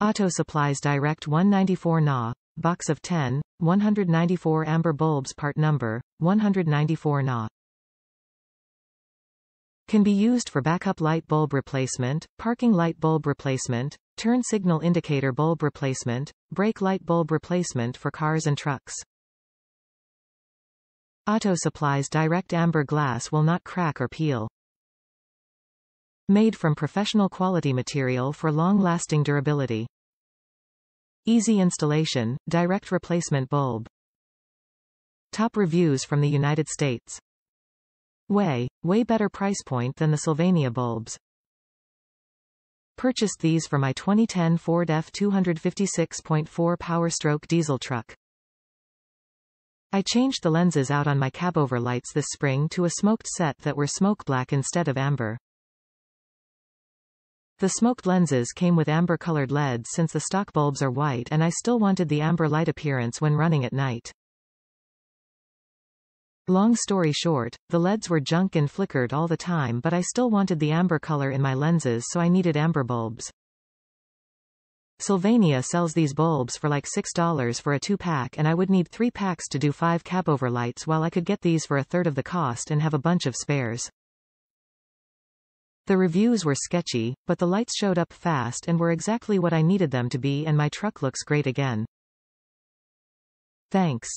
Auto Supplies Direct 194NA, box of 10, 194 amber bulbs, part number, 194NA. Can be used for backup light bulb replacement, parking light bulb replacement, turn signal indicator bulb replacement, brake light bulb replacement for cars and trucks. Auto Supplies Direct Amber Glass will not crack or peel. Made from professional quality material for long-lasting durability. Easy installation, direct replacement bulb. Top reviews from the United States. Way better price point than the Sylvania bulbs. Purchased these for my 2010 Ford F250 6.4 Power-stroke diesel truck. I changed the lenses out on my cabover lights this spring to a smoked set that were smoke black instead of amber. The smoked lenses came with amber-colored LEDs since the stock bulbs are white, and I still wanted the amber light appearance when running at night. Long story short, the LEDs were junk and flickered all the time, but I still wanted the amber color in my lenses, so I needed amber bulbs. Sylvania sells these bulbs for like $6 for a 2-pack, and I would need 3 packs to do 5 cabover lights, while I could get these for a third of the cost and have a bunch of spares. The reviews were sketchy, but the lights showed up fast and were exactly what I needed them to be, and my truck looks great again. Thanks.